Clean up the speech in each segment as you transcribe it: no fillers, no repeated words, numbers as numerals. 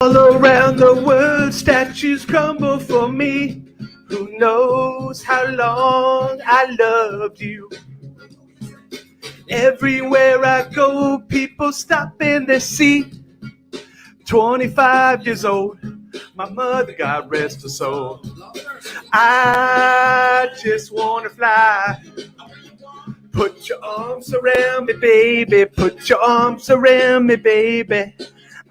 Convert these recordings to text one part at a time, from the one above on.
All around the world, statues crumble for me. Who knows how long I loved you? Everywhere I go, people stop and they see. 25 years old, my mother, God rest her soul. I just wanna fly. Put your arms around me, baby. Put your arms around me, baby.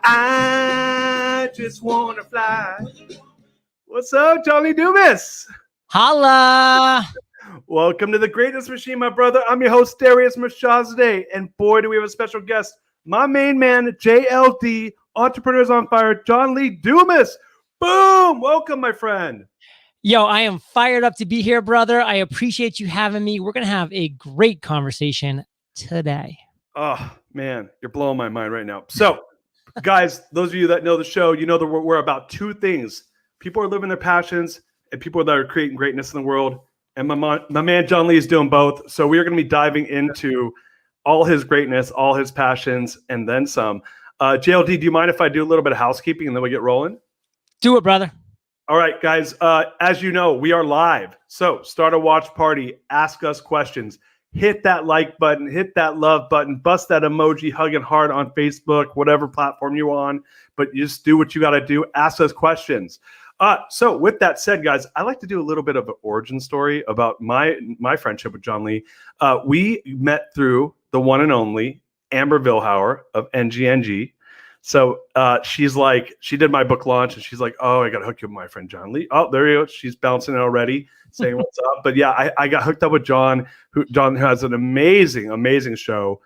I just wanna fly. What's up, John Lee Dumas? Holla! Welcome to the Greatness Machine, my brother. I'm your host, Darius Mirshahzadeh, and boy, do we have a special guest, my main man, JLD, Entrepreneurs on Fire, John Lee Dumas. Boom! Welcome, my friend. Yo, I am fired up to be here, brother. I appreciate you having me. We're going to have a great conversation today. Oh, man, you're blowing my mind right now. So, guys, those of you that know the show, you know that we're about two things. People are living their passions and people that are creating greatness in the world. And my man, John Lee, is doing both. So we are going to be diving into all his greatness, all his passions, and then some. JLD, do you mind if I do a little bit of housekeeping and then we get rolling? Do it, brother. All right, guys, as you know, we are live. So start a watch party, ask us questions, hit that like button, hit that love button, bust that emoji, hugging heart on Facebook, whatever platform you're on, but you just do what you got to do. Ask us questions. So with that said, guys, I like to do a little bit of an origin story about my friendship with John Lee. We met through the one and only Amber Vilhauer of NGNG. So she's like, she did my book launch and she's like, oh, I got to hook you up with my friend John Lee. Oh, there you go. She's bouncing already, saying what's up. But yeah, I got hooked up with John, who has an amazing show,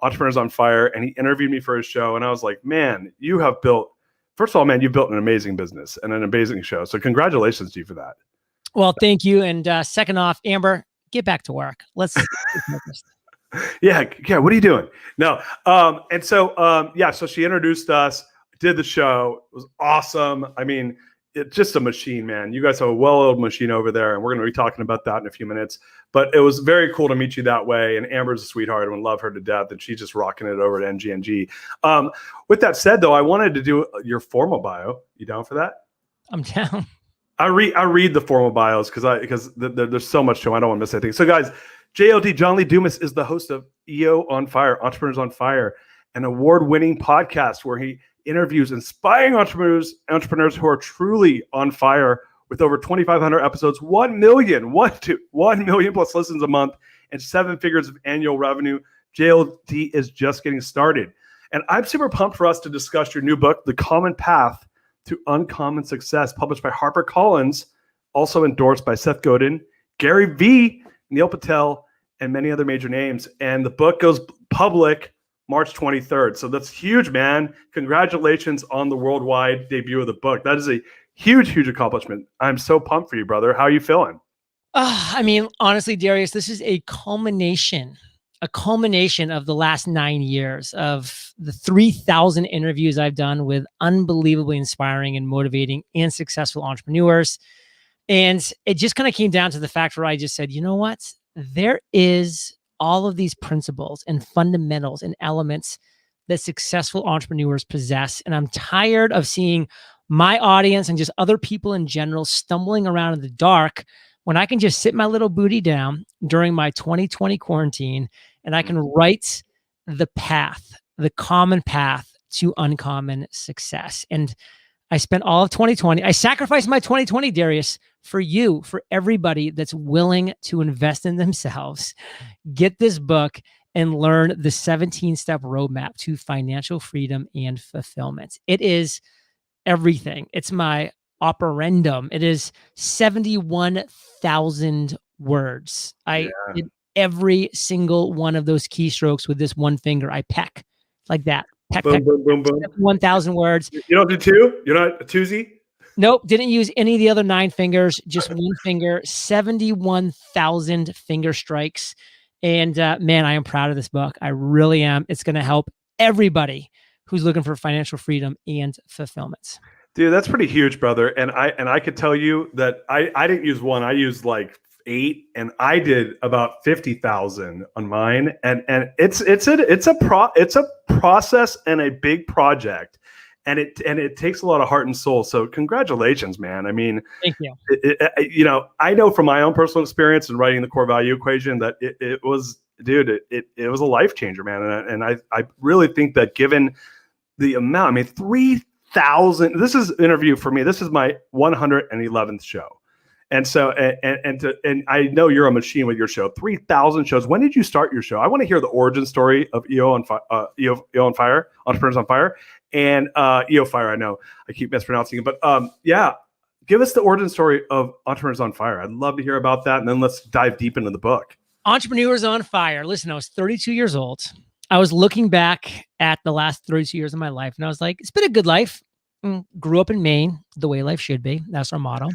Entrepreneurs on Fire. And he interviewed me for his show. And I was like, man, you have built, first of all, man, you built an amazing business and an amazing show. So congratulations to you for that. Well, thank you. And second off, Amber, get back to work. Let's Yeah. What are you doing? No. So she introduced us, did the show. It was awesome. I mean, it's just a machine, man. You guys have a well-oiled machine over there, and we're going to be talking about that in a few minutes. But it was very cool to meet you that way. And Amber's a sweetheart. I would love her to death, and she's just rocking it over at NGNG. With that said, though, I wanted to do your formal bio. You down for that? I'm down. I read the formal bios because there's so much to them. I don't want to miss anything. So, guys, JLD, John Lee Dumas, is the host of EO on Fire, Entrepreneurs on Fire, an award-winning podcast where he interviews inspiring entrepreneurs who are truly on fire with over 2,500 episodes, 1 million plus listens a month, and 7 figures of annual revenue. JLD is just getting started. And I'm super pumped for us to discuss your new book, The Common Path to Uncommon Success, published by HarperCollins, also endorsed by Seth Godin, Gary Vee, Neil Patel, and many other major names. And the book goes public March 23rd. So that's huge, man. Congratulations on the worldwide debut of the book. That is a huge accomplishment. I'm so pumped for you, brother. How are you feeling? I mean, honestly, Darius, this is a culmination of the last 9 years of the 3,000 interviews I've done with unbelievably inspiring and motivating and successful entrepreneurs. And it just kind of came down to the fact where I just said, you know what? There is all of these principles and fundamentals and elements that successful entrepreneurs possess. And I'm tired of seeing my audience and just other people in general stumbling around in the dark when I can just sit my little booty down during my 2020 quarantine and I can write the path, the common path to uncommon success. And I spent all of 2020. I sacrificed my 2020, Darius, for you, for everybody that's willing to invest in themselves. Get this book and learn the 17-step roadmap to financial freedom and fulfillment. It is everything. It's my operandum. It is 71,000 words. I did every single one of those keystrokes with this one finger. I peck like that. Peck, boom, peck, boom, boom, boom. 1,000 words. You don't do two? You're not a twosie? Nope. Didn't use any of the other 9 fingers, just one finger, 71,000 finger strikes. And man, I am proud of this book. I really am. It's going to help everybody who's looking for financial freedom and fulfillment. Dude, that's pretty huge, brother. And I could tell you that I didn't use one. I used like 8, and I did about 50,000 on mine. And it's a process and a big project. and it takes a lot of heart and soul. So congratulations, man. I mean, Thank you. I know from my own personal experience in writing the core value equation that it was, dude, it was a life changer, man. And I really think that given the amount, I mean, 3,000, this is interview for me. This is my 111th show. And so, and I know you're a machine with your show, 3,000 shows. When did you start your show? I want to hear the origin story of EO on Fire, Entrepreneurs on Fire, and EO Fire. I know I keep mispronouncing it, but yeah, give us the origin story of Entrepreneurs on Fire. I'd love to hear about that, and then let's dive deep into the book. Entrepreneurs on Fire. Listen, I was 32 years old. I was looking back at the last 32 years of my life, and I was like, it's been a good life. Grew up in Maine, the way life should be. That's our motto.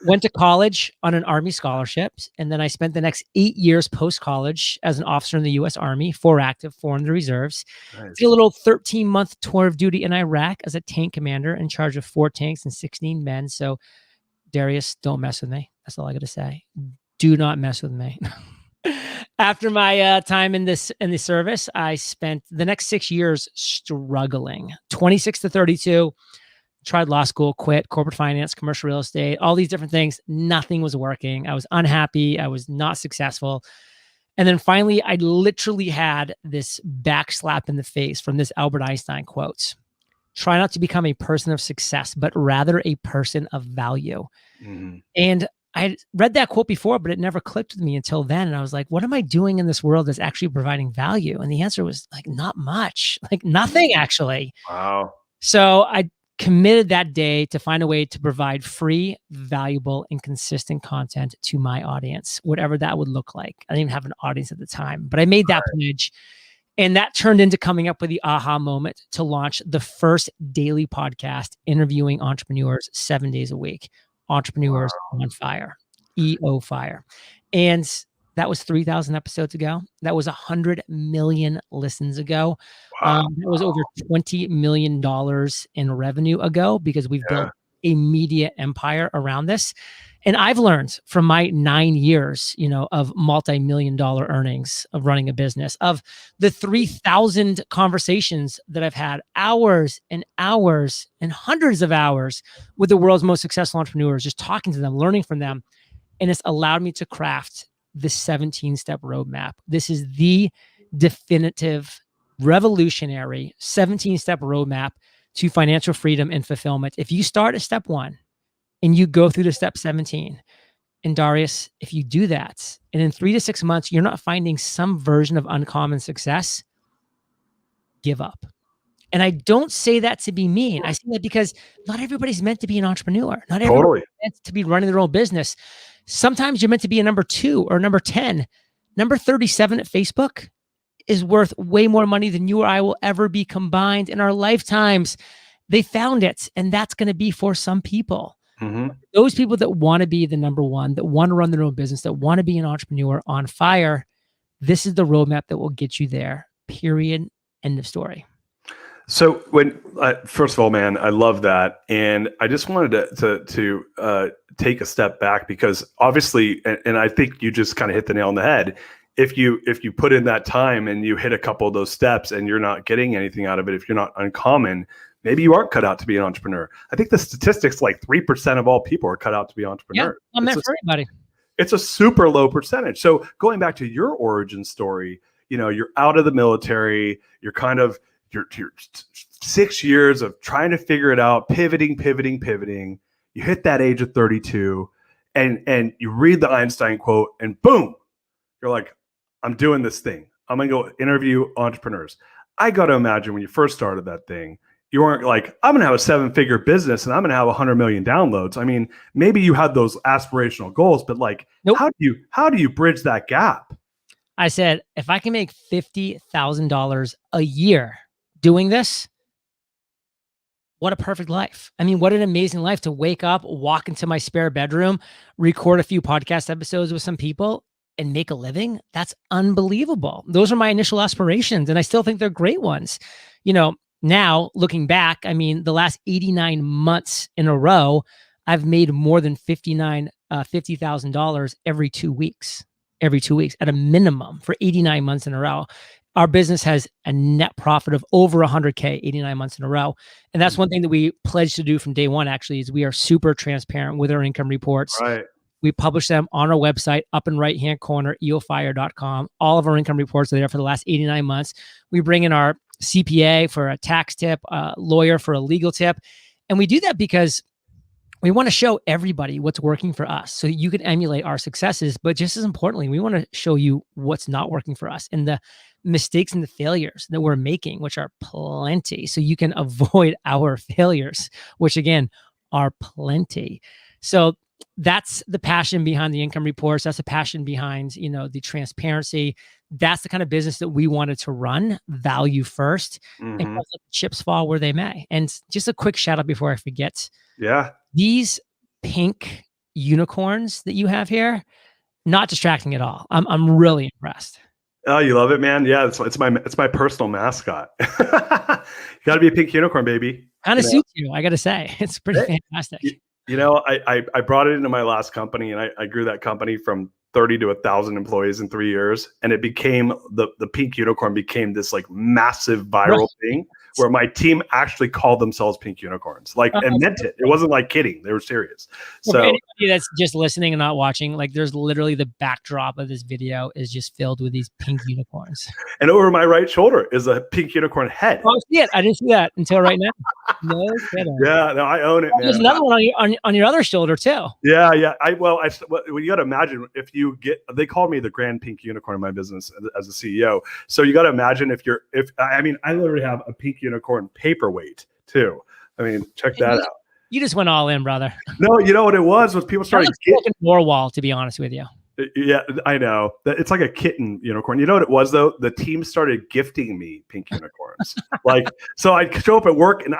Went to college on an Army scholarship. And then I spent the next 8 years post-college as an officer in the U.S. Army, 4 active, 4 in the reserves. Nice. Did a little 13-month tour of duty in Iraq as a tank commander in charge of 4 tanks and 16 men. So, Darius, don't mess with me. That's all I got to say. Do not mess with me. After my time in the service, I spent the next 6 years struggling. 26 to 32, tried law school, quit corporate finance, commercial real estate, all these different things. Nothing was working. I was unhappy. I was not successful. And then finally, I literally had this backslap in the face from this Albert Einstein quote. Try not to become a person of success, but rather a person of value. Mm-hmm. And I had read that quote before, but it never clicked with me until then. And I was like, what am I doing in this world that's actually providing value? And the answer was like, not much, like nothing actually. Wow. So I committed that day to find a way to provide free, valuable, and consistent content to my audience, whatever that would look like. I didn't even have an audience at the time, but I made that pledge. And that turned into coming up with the aha moment to launch the first daily podcast interviewing entrepreneurs 7 days a week. Entrepreneurs on Fire, EO Fire. And that was 3,000 episodes ago. That was 100 million listens ago. That was over $20 million in revenue ago because we've built a media empire around this. And I've learned from my 9 years, of multi-million dollar earnings of running a business, of the 3,000 conversations that I've had, hours and hours and hundreds of hours with the world's most successful entrepreneurs, just talking to them, learning from them. And it's allowed me to craft the 17-step roadmap. This is the definitive, revolutionary 17-step roadmap to financial freedom and fulfillment. If you start at step 1, and you go through to step 17. And Darius, if you do that, and in 3 to 6 months, you're not finding some version of uncommon success, give up. And I don't say that to be mean. I say that because not everybody's meant to be an entrepreneur. Not everybody's meant to be running their own business. Sometimes you're meant to be a number 2 or number 10. Number 37 at Facebook is worth way more money than you or I will ever be combined in our lifetimes. They found it, and that's going to be for some people. Mm-hmm. Those people that want to be the number 1, that want to run their own business, that want to be an entrepreneur on fire, this is the roadmap that will get you there. Period. End of story. So when first of all, man, I love that, and I just wanted to take a step back because obviously, and I think you just kind of hit the nail on the head. If you put in that time and you hit a couple of those steps and you're not getting anything out of it, if you're not uncommon, maybe you aren't cut out to be an entrepreneur. I think the statistics, like 3% of all people are cut out to be entrepreneurs. Yeah, I'm meant for everybody. It's a super low percentage. So going back to your origin story, you're out of the military, you're 6 years of trying to figure it out, pivoting. You hit that age of 32 and you read the Einstein quote and boom, you're like, I'm doing this thing. I'm going to go interview entrepreneurs. I got to imagine when you first started that thing, you weren't like, I'm going to have a 7-figure business and I'm going to have 100 million downloads. I mean, maybe you had those aspirational goals, but like, nope. How do you bridge that gap? I said, if I can make $50,000 a year doing this, what a perfect life. I mean, what an amazing life to wake up, walk into my spare bedroom, record a few podcast episodes with some people and make a living. That's unbelievable. Those are my initial aspirations. And I still think they're great ones. Now, looking back, I mean, the last 89 months in a row, I've made more than $50,000 every 2 weeks at a minimum for 89 months in a row. our business has a net profit of over 100K 89 months in a row. And that's one thing that we pledged to do from day one, actually, is we are super transparent with our income reports. Right. We publish them on our website, up in right-hand corner, eofire.com. All of our income reports are there for the last 89 months. We bring in our CPA for a tax tip, a lawyer for a legal tip. And we do that because we want to show everybody what's working for us so you can emulate our successes. But just as importantly, we want to show you what's not working for us and the mistakes and the failures that we're making, which are plenty. So you can avoid our failures, which again, are plenty. So that's the passion behind the income reports. That's the passion behind, the transparency. That's the kind of business that we wanted to run, value first, and let the chips fall where they may. And just a quick shout out before I forget. Yeah. These pink unicorns that you have here, not distracting at all. I'm really impressed. Oh, you love it, man. Yeah. It's my personal mascot. You got to be a pink unicorn, baby. Kind of suits you, I got to say. It's pretty fantastic. I brought it into my last company, and I grew that company from 30 to 1,000 employees in 3 years. And it became the pink unicorn became this like massive viral thing where my team actually called themselves pink unicorns, and meant it. It wasn't like kidding. They were serious. So for anybody that's just listening and not watching, there's literally the backdrop of this video is just filled with these pink unicorns. And over my right shoulder is a pink unicorn head. Oh, shit. I didn't see that until right now. No kidding. Yeah, no, I own it, man. There's another one on your other shoulder too. Yeah. Well, you got to imagine if they called me the grand pink unicorn in my business as a CEO. So you got to imagine I literally have a pink unicorn paperweight too. I mean, check that out. You just went all in, brother. No, you know what it was people started getting Warwall, to be honest with you. Yeah, I know. It's like a kitten unicorn. You know what it was though? The team started gifting me pink unicorns. So I'd show up at work, and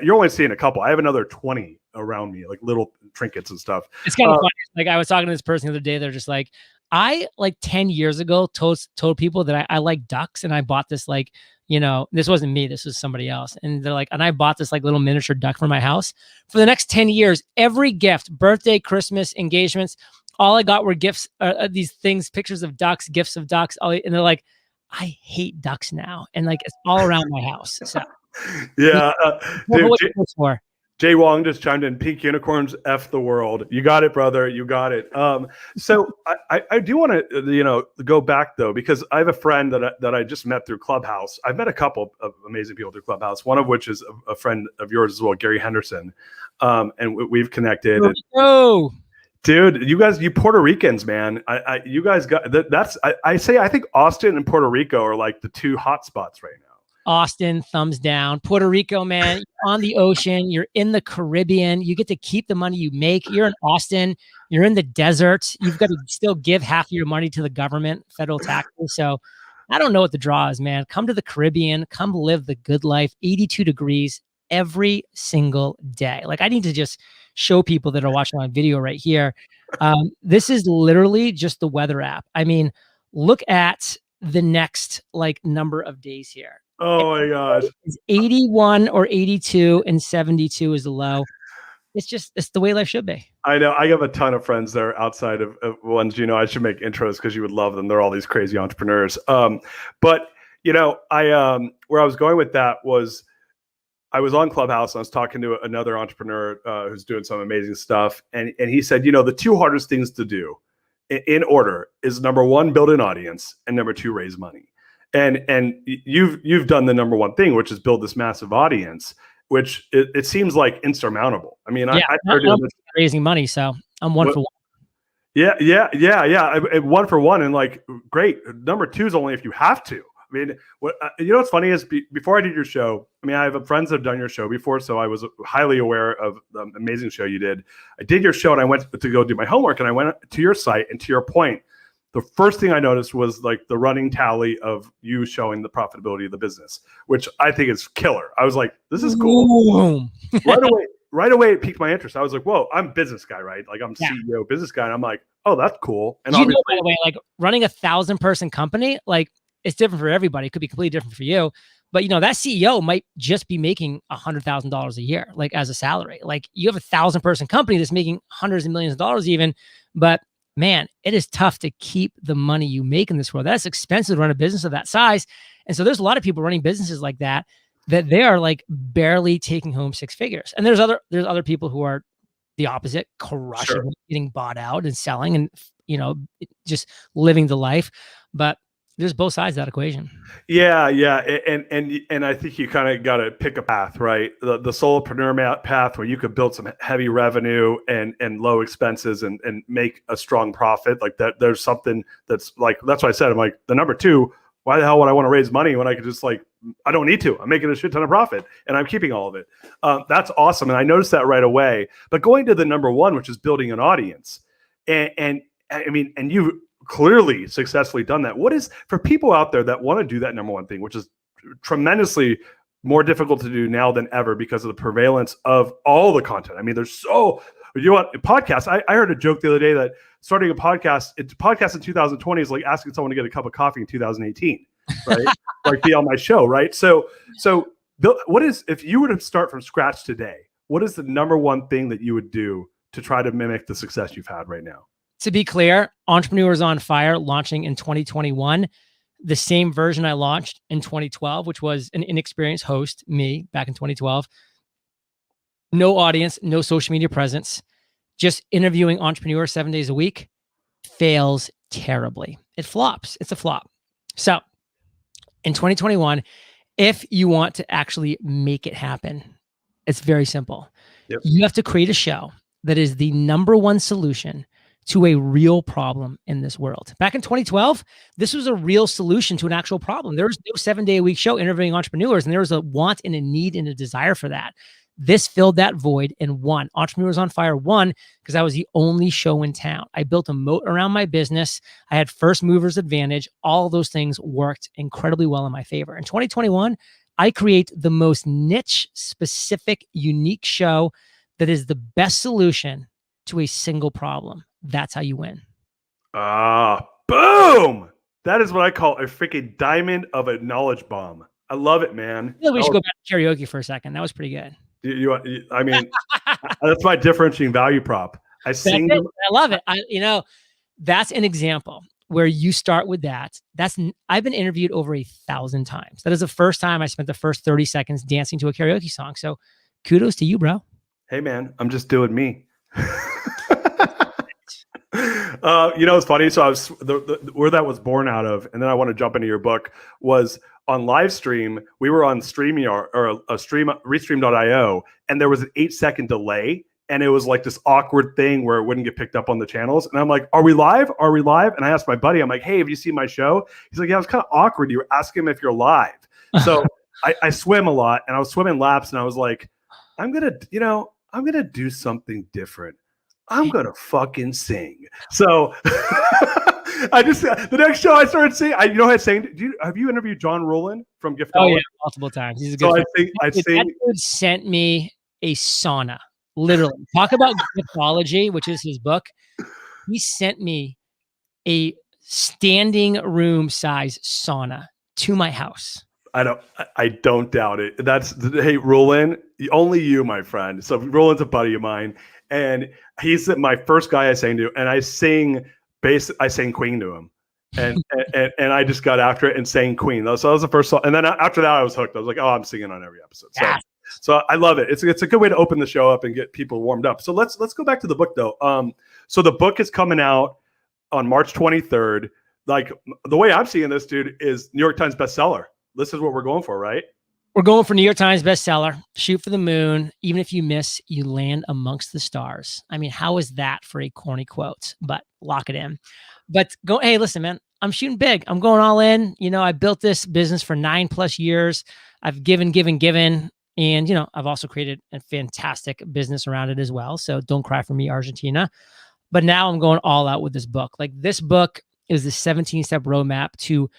you're only seeing a couple. I have another 20 around me, like little trinkets and stuff. It's kind of funny. I was talking to this person the other day. They're just like, I 10 years ago told people that I like ducks, and I bought this this wasn't me, this was somebody else. And they're like, and I bought this little miniature duck for my house. For the next 10 years, every gift, birthday, Christmas, engagements, all I got were gifts, these things, pictures of ducks, gifts of ducks. And they're like, I hate ducks now. And it's all around my house. So yeah. For? Jay Wong just chimed in, pink unicorns, F the world. You got it, brother. You got it. So I do want to, go back though, because I have a friend that I just met through Clubhouse. I've met a couple of amazing people through Clubhouse, one of which is a friend of yours as well, Gary Henderson. And we've connected. Oh, dude, you Puerto Ricans, man. You guys got that's I think Austin and Puerto Rico are like the two hot spots right now. Austin, thumbs down. Puerto Rico, man, you're on the ocean. You're in the Caribbean. You get to keep the money you make. You're in Austin. You're in the desert. You've got to still give half of your money to the government, federal taxes. So I don't know what the draw is, man. Come to the Caribbean. Come live the good life. 82 degrees every single day. I need to just show people that are watching on video right here. This is literally just the weather app. I mean, look at the next number of days here. Oh my gosh. It's 81 or 82 and 72 is the low. It's the way life should be. I know. I have a ton of friends that are outside of ones, I should make intros because you would love them. They're all these crazy entrepreneurs. But I where I was going with that was I was on Clubhouse and I was talking to another entrepreneur who's doing some amazing stuff. And he said, the two hardest things to do in order is number one, build an audience, and number two, raise money. And you've done the number one thing, which is build this massive audience, which it seems like insurmountable. I mean, I started raising money, so I'm one for one. Yeah. One for one, and great. Number two is only if you have to. I mean, what's funny is before I did your show, I have friends that have done your show before, so I was highly aware of the amazing show you did. I did your show, and I went to go do my homework, and I went to your site, and to your point, the first thing I noticed was the running tally of you showing the profitability of the business, which I think is killer. I was like, this is cool. Right away, it piqued my interest. I was like, whoa, I'm a business guy, right? I'm CEO, business guy. And I'm like, oh, that's cool. And by the way, running 1,000-person company, it's different for everybody. It could be completely different for you. But, that CEO might just be making $100,000 a year, as a salary. You have 1,000-person company that's making hundreds of millions of dollars even, but man, it is tough to keep the money you make in this world. That's expensive to run a business of that size. And so there's a lot of people running businesses like that they are like barely taking home six figures. And there's other people who are the opposite, crushing, Sure. getting bought out and selling and, just living the life. But there's both sides of that equation. Yeah, yeah, and I think you kind of got to pick a path, right? The solopreneur path where you could build some heavy revenue and low expenses and make a strong profit. Like that, there's something that's why I said I'm like the number two. Why the hell would I want to raise money when I could just I don't need to. I'm making a shit ton of profit and I'm keeping all of it. That's awesome, and I noticed that right away. But going to the number one, which is building an audience, and I mean, and you clearly successfully done that. What is for people out there that want to do that number one thing, which is tremendously more difficult to do now than ever because of the prevalence of all the content. I mean, there's podcasts. I heard a joke the other day that starting a podcast in 2020 is like asking someone to get a cup of coffee in 2018, right? Like be on my show, right? So what is, if you were to start from scratch today, what is the number one thing that you would do to try to mimic the success you've had right now? To be clear, Entrepreneurs on Fire launching in 2021, the same version I launched in 2012, which was an inexperienced host, me, back in 2012. No audience, no social media presence, just interviewing entrepreneurs 7 days a week, fails terribly. It flops. It's a flop. So in 2021, if you want to actually make it happen, it's very simple. Yep. You have to create a show that is the number one solution to a real problem in this world. Back in 2012, this was a real solution to an actual problem. There was no 7 day a week show interviewing entrepreneurs, and there was a want and a need and a desire for that. This filled that void and won. Entrepreneurs on Fire won because I was the only show in town. I built a moat around my business. I had first movers advantage. All those things worked incredibly well in my favor. In 2021, I create the most niche, specific, unique show that is the best solution to a single problem. That's how you win. Boom! That is what I call a freaking diamond of a knowledge bomb. I love it, man. I feel like we should go back to karaoke for a second. That was pretty good. I mean, that's my differentiating value prop. I sing. I love it. That's an example where you start with that. I've been interviewed over 1,000 times. That is the first time I spent the first 30 seconds dancing to a karaoke song. So kudos to you, bro. Hey, man, I'm just doing me. It's funny. So I was where that was born out of, and then I want to jump into your book, was on live stream. We were on StreamYard or Restream.io, and there was an 8-second delay, and it was like this awkward thing where it wouldn't get picked up on the channels. And I'm like, "Are we live? Are we live?" And I asked my buddy, I'm like, "Hey, have you seen my show?" He's like, "Yeah, it was kind of awkward. You were asking him if you're live." So I swim a lot, and I was swimming laps, and I was like, I'm gonna do something different. I'm going to fucking sing. So the next show I started singing, I sang, have you interviewed John Rowland from Gift? Oh yeah, multiple times. He's a good I sing. That dude sent me a sauna, literally. Talk about giftology, which is his book. He sent me a standing room size sauna to my house. I don't doubt it. Hey, Roland, only you, my friend. So Roland's a buddy of mine, and he's my first guy I sang to, and I sang Queen to him, and I just got after it and sang Queen. So that was the first song, and then after that I was hooked. I was like, oh, I'm singing on every episode. So I love it. It's a good way to open the show up and get people warmed up. So let's go back to the book though. So the book is coming out on March 23rd. Like the way I'm seeing this, dude, is New York Times bestseller. This is what we're going for, right? We're going for New York Times bestseller. Shoot for the moon. Even if you miss, you land amongst the stars. I mean, how is that for a corny quote? But lock it in. But hey, listen, man, I'm shooting big. I'm going all in. I built this business for 9+ years. I've given. And, I've also created a fantastic business around it as well. So don't cry for me, Argentina. But now I'm going all out with this book. Like this book is the 17-step roadmap to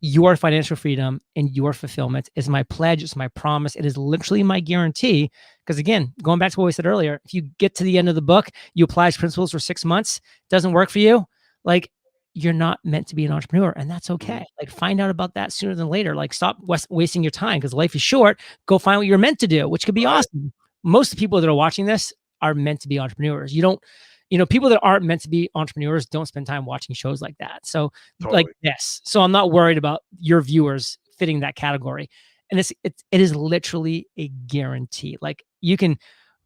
your financial freedom and your fulfillment. Is my pledge. It's my promise. It is literally my guarantee. Because again, going back to what we said earlier, if you get to the end of the book, you apply its principles for 6 months, doesn't work for you, like you're not meant to be an entrepreneur, and that's okay. Like find out about that sooner than later. Like stop wasting your time because life is short. Go find what you're meant to do, which could be awesome. Most of the people that are watching this are meant to be entrepreneurs. You don't people that aren't meant to be entrepreneurs don't spend time watching shows like that. So Totally. like this. So I'm not worried about your viewers fitting that category. And it is literally a guarantee. Like you can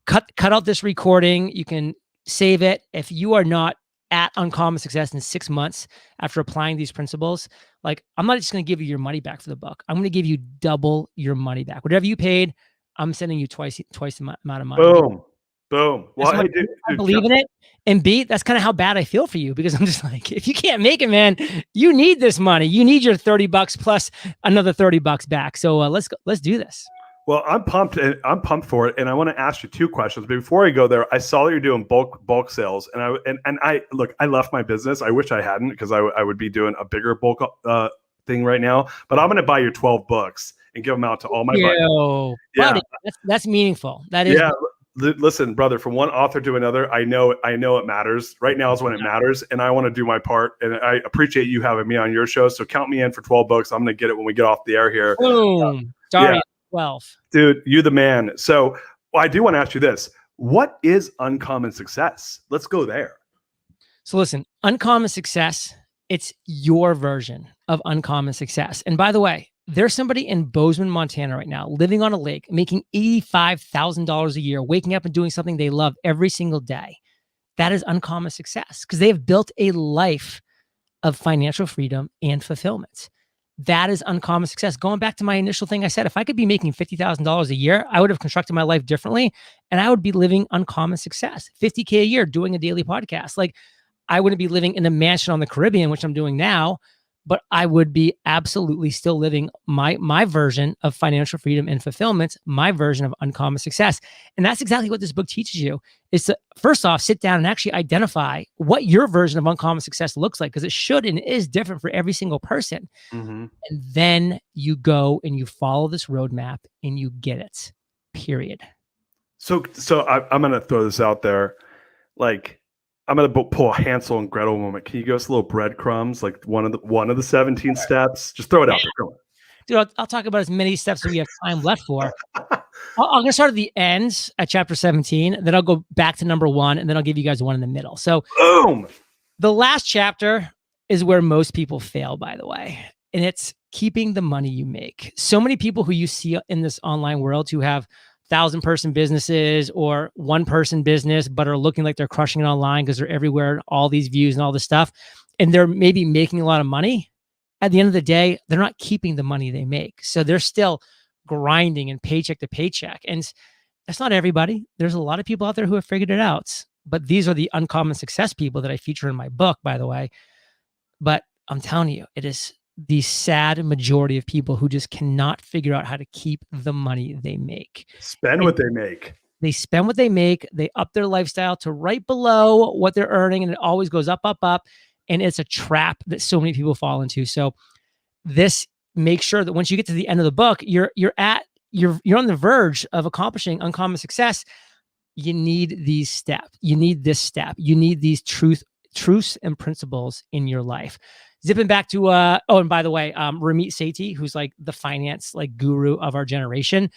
cut out this recording. You can save it. If you are not at uncommon success in 6 months after applying these principles, like I'm not just going to give you your money back for the book. I'm going to give you double your money back. Whatever you paid, I'm sending you twice the amount of money. Boom. Well, hey, dude, I believe in it. And B, that's kind of how bad I feel for you, because I'm just like, if you can't make it, man, you need this money. You need your $30 plus another $30 back. So let's do this. Well, I'm pumped. I'm pumped for it, and I want to ask you 2 questions. But before I go there, I saw that you're doing bulk sales, and I look. I left my business. I wish I hadn't, because I would be doing a bigger bulk thing right now. But I'm going to buy your 12 books and give them out to all my buddies. Yeah, that's meaningful. That is. Yeah. Listen, brother, from one author to another, I know it matters. Right now is when it matters, and I want to do my part. And I appreciate you having me on your show. So count me in for 12 books. I'm going to get it when we get off the air here. Boom. Darius, 12. Dude, you the man. So I do want to ask you this. What is uncommon success? Let's go there. So listen, uncommon success, it's your version of uncommon success. And by the way, there's somebody in Bozeman, Montana right now, living on a lake, making $85,000 a year, waking up and doing something they love every single day. That is uncommon success, because they have built a life of financial freedom and fulfillment. That is uncommon success. Going back to my initial thing, I said, if I could be making $50,000 a year, I would have constructed my life differently, and I would be living uncommon success. $50K a year, doing a daily podcast. Like, I wouldn't be living in a mansion on the Caribbean, which I'm doing now, but I would be absolutely still living my version of financial freedom and fulfillment, my version of uncommon success. And that's exactly what this book teaches you, is to first off, sit down and actually identify what your version of uncommon success looks like, because it should and is different for every single person. Mm-hmm. And then you go and you follow this roadmap and you get it, period. So I'm going to throw this out there. Like, I'm going to pull a Hansel and Gretel moment. Can you give us a little breadcrumbs, like one of the 17 steps? Just throw it out there. Go on. Dude, I'll talk about as many steps as we have time left for. I'm going to start at the end at chapter 17. Then I'll go back to number 1, and then I'll give you guys one in the middle. So boom. The last chapter is where most people fail, by the way. And it's keeping the money you make. So many people who you see in this online world who have 1,000-person businesses or 1-person business, but are looking like they're crushing it online because they're everywhere, all these views and all this stuff, and they're maybe making a lot of money. At the end of the day, they're not keeping the money they make. So they're still grinding and paycheck to paycheck. And that's not everybody. There's a lot of people out there who have figured it out. But these are the uncommon success people that I feature in my book, by the way. But I'm telling you, it is the sad majority of people who just cannot figure out how to keep the money they make. Spend what they make. They spend what they make. They up their lifestyle to right below what they're earning, and it always goes up, up, up. And it's a trap that so many people fall into. So this makes sure that once you get to the end of the book, you're on the verge of accomplishing uncommon success. You need these steps. You need this step. You need these truths and principles in your life. Zipping back to and by the way, Ramit Sethi, who's like the finance guru of our generation,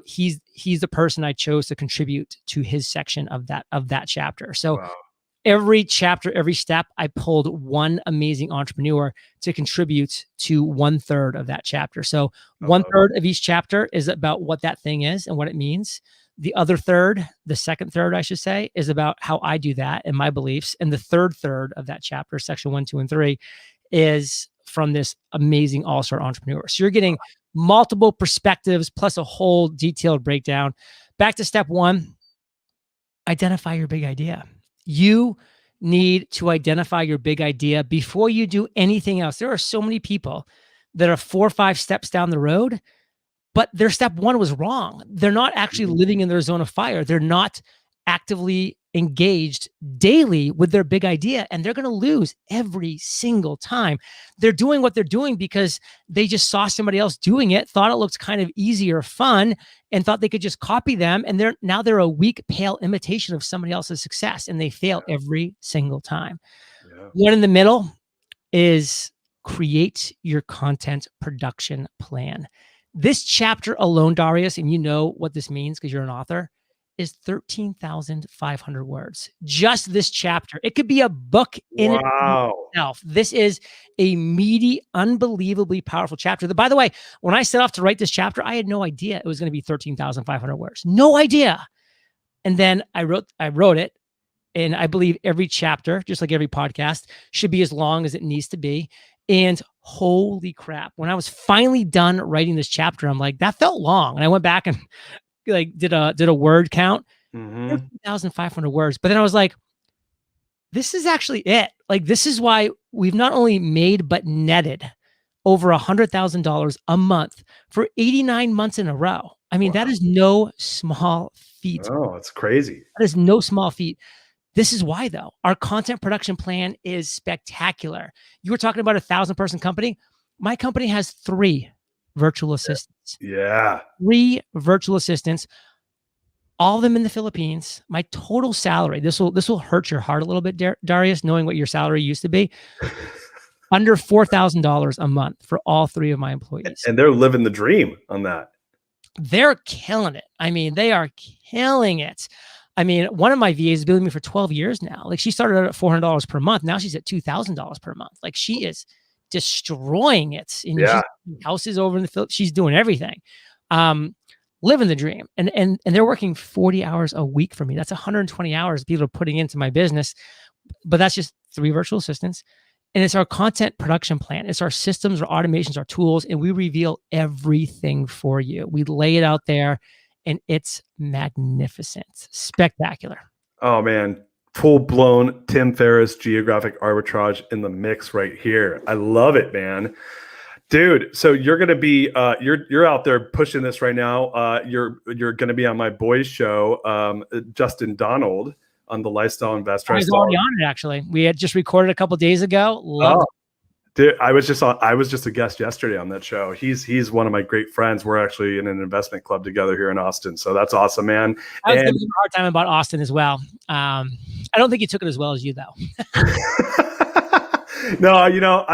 he's the person I chose to contribute to his section of that chapter. So wow. Every chapter, every step, I pulled one amazing entrepreneur to contribute to 1/3 of that chapter. So 1/3 of each chapter is about what that thing is and what it means. The other third, the second third, I should say, is about how I do that and my beliefs. And the third of that chapter, section 1, 2, and 3, is from this amazing all-star entrepreneur. So you're getting multiple perspectives plus a whole detailed breakdown. Back to step 1, identify your big idea. You need to identify your big idea before you do anything else. There are so many people that are 4 or 5 steps down the road, but their step 1 was wrong. They're not actually living in their zone of fire. They're not actively engaged daily with their big idea, and they're going to lose every single time. They're doing what they're doing because they just saw somebody else doing it, thought it looked kind of easy or fun, and thought they could just copy them. And they're a weak, pale imitation of somebody else's success, and they fail every single time. Yeah. One in the middle is create your content production plan. This chapter alone, Darius, and you know what this means because you're an author, is 13,500 words. Just this chapter. It could be a book in itself. This is a meaty, unbelievably powerful chapter. That, by the way, when I set off to write this chapter, I had no idea it was going to be 13,500 words. No idea. And then I wrote it. And I believe every chapter, just like every podcast, should be as long as it needs to be. And holy crap, when I was finally done writing this chapter, I'm like, that felt long. And I went back and like did a word count, 13,500 words. But then I was like, this is actually it. Like, this is why we've not only made, but netted over $100,000 a month for 89 months in a row. I mean, that is no small feat. Oh, it's crazy. That is no small feat. This is why, though, our content production plan is spectacular. You were talking about a 1,000-person company. My company has 3 virtual assistants. Yeah. 3 virtual assistants, all of them in the Philippines. My total salary, this will hurt your heart a little bit, Darius, knowing what your salary used to be. Under $4,000 a month for all 3 of my employees. And they're living the dream on that. They're killing it. I mean, they are killing it. I mean, one of my VAs has been with me for 12 years now. Like, she started out at $400 per month. Now she's at $2,000 per month. Like, she is destroying it. And she's houses over in the Philippines. She's doing everything. Living the dream. And they're working 40 hours a week for me. That's 120 hours people are putting into my business. But that's just 3 virtual assistants. And it's our content production plan. It's our systems, our automations, our tools, and we reveal everything for you. We lay it out there, and it's magnificent, spectacular. Oh man, full-blown Tim Ferriss geographic arbitrage in the mix right here. I love it, man. Dude, so you're gonna be you're out there pushing this right now. You're gonna be on my boys show, Justin Donald, on the Lifestyle Investor. I was already on it, actually. We had just recorded a couple of days ago. Dude, I was just a guest yesterday on that show. He's one of my great friends. We're actually in an investment club together here in Austin. So that's awesome, man. I was giving you a hard time about Austin as well. I don't think you took it as well as you, though. No, you know,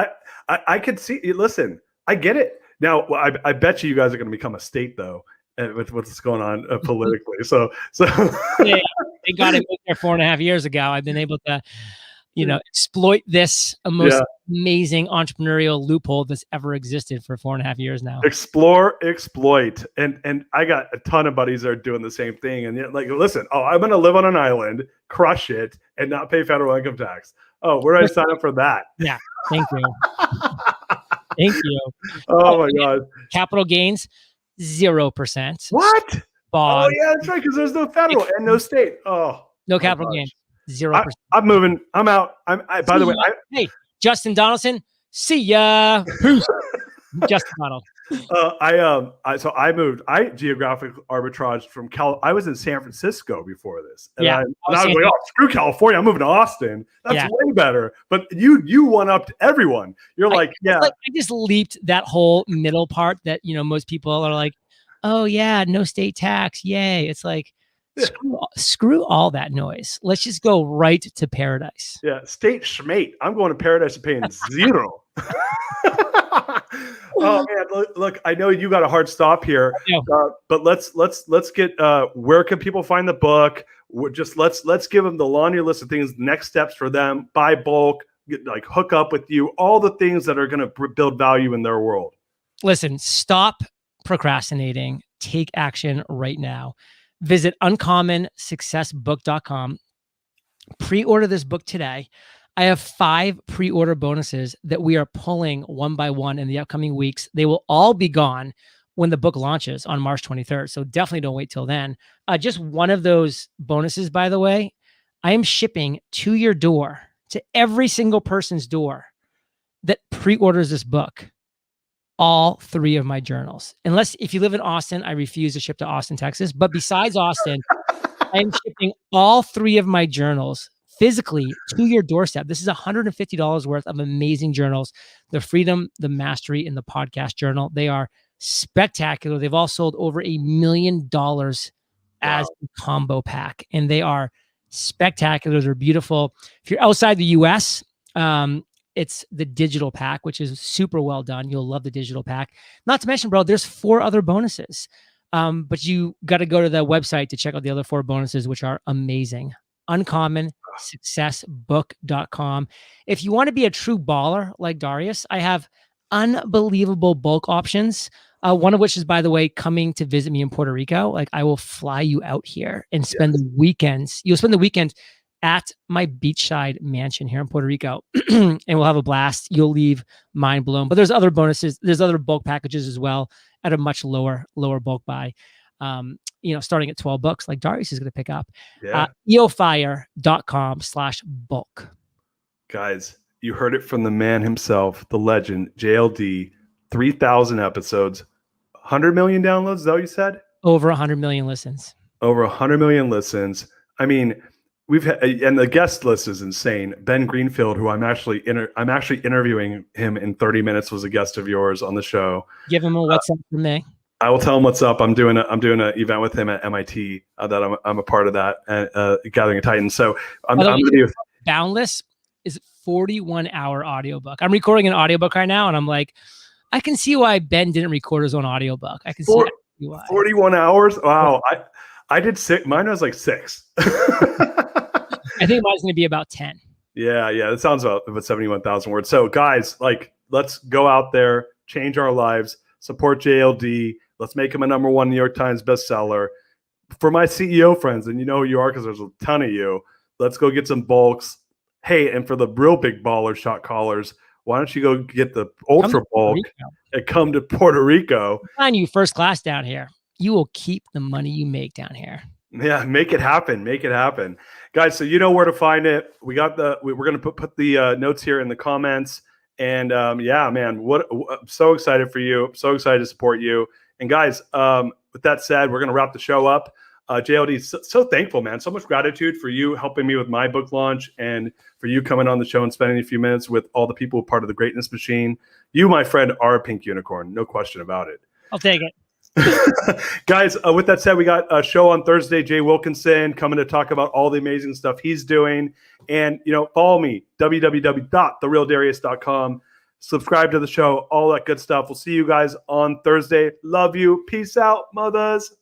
I could see. Listen, I get it. Now, I bet you guys are going to become a state, though, with what's going on politically. So yeah, they got it there 4.5 years ago. I've been able to, exploit this most amazing entrepreneurial loophole that's ever existed for 4.5 years now. Explore, exploit. And I got a ton of buddies that are doing the same thing. And like, listen, I'm going to live on an island, crush it, and not pay federal income tax. Oh, where do I sign up for that? Yeah. Thank you. Thank you. Oh my God. Capital gains, 0%. What? Bond. Oh yeah, that's right. Because there's no federal and no state. Oh, no capital gains. 0%. I'm moving. I'm out. By the way, hey, Justin Donaldson, see ya. Justin Donald. I moved. I geographic arbitraged from I was in San Francisco before this. And I was like, oh, screw California. I'm moving to Austin. That's way better. But you one upped everyone. You're like, I just leaped that whole middle part that, most people are like, oh yeah, no state tax. Yay. It's like, screw all that noise. Let's just go right to paradise. Yeah. State schmate. I'm going to paradise and paying 0. Oh man, look, I know you got a hard stop here, but let's get where can people find the book? Let's give them the laundry list of things, next steps for them, buy bulk, hook up with you, all the things that are going to build value in their world. Listen, stop procrastinating, take action right now. Visit uncommonsuccessbook.com. Pre-order this book today. I have 5 pre-order bonuses that we are pulling one by one in the upcoming weeks. They will all be gone when the book launches on March 23rd. So definitely don't wait till then. Just one of those bonuses, by the way, I am shipping to your door, to every single person's door that pre-orders this book, all 3 of my journals. If you live in Austin, I refuse to ship to Austin, Texas. But besides Austin, I'm shipping all 3 of my journals physically to your doorstep. This is $150 worth of amazing journals. The Freedom, the Mastery, and the Podcast Journal. They are spectacular. They've all sold over $1 million as a combo pack, and they are spectacular. They're beautiful. If you're outside the US, it's the digital pack, which is super well done. You'll love the digital pack. Not to mention, bro, there's 4 other bonuses. But you got to go to the website to check out the other 4 bonuses, which are amazing. UncommonSuccessBook.com. If you want to be a true baller like Darius, I have unbelievable bulk options. One of which is, by the way, coming to visit me in Puerto Rico. Like, I will fly you out here and spend the weekends. You'll spend the weekend at my beachside mansion here in Puerto Rico, and we'll have a blast. You'll leave mind blown. But there's other bonuses. There's other bulk packages as well at a much lower bulk buy. Starting at 12 bucks, like Darius is going to pick up. eofire.com/bulk. Guys, you heard it from the man himself, the legend, JLD. 3,000 episodes, 100 million downloads. Is that what you said? Over 100 million listens. Over 100 million listens. I mean, we've had, and the guest list is insane. Ben Greenfield, who I'm actually interviewing him in 30 minutes, was a guest of yours on the show. Give him a what's up from me. I will tell him what's up. I'm doing an event with him at MIT that I'm a part of that, Gathering a Titan. So I'm going to do Boundless is 41-hour audiobook. I'm recording an audiobook right now, and I'm like, I can see why Ben didn't record his own audiobook. I can see why. 41 hours. Wow. I did 6. Mine was like 6. I think mine's going to be about 10. Yeah. That sounds about 71,000 words. So guys, like, let's go out there, change our lives, support JLD. Let's make him a #1 New York Times bestseller. For my CEO friends, and you know who you are because there's a ton of you, let's go get some bulks. Hey, and for the real big baller shot callers, why don't you go get the ultra bulk and come to Puerto Rico? Find you first class down here. You will keep the money you make down here. Yeah, make it happen. Make it happen. Guys, so you know where to find it. We're going to put the notes here in the comments. And yeah, man, I'm so excited for you. I'm so excited to support you. And guys, with that said, we're going to wrap the show up. JLD, so thankful, man. So much gratitude for you helping me with my book launch and for you coming on the show and spending a few minutes with all the people part of the Greatness Machine. You, my friend, are a pink unicorn. No question about it. I'll take it. Guys, with that said, we got a show on Thursday. Jay Wilkinson coming to talk about all the amazing stuff he's doing. And, follow me, www.therealdarius.com. Subscribe to the show, all that good stuff. We'll see you guys on Thursday. Love you. Peace out, mothers.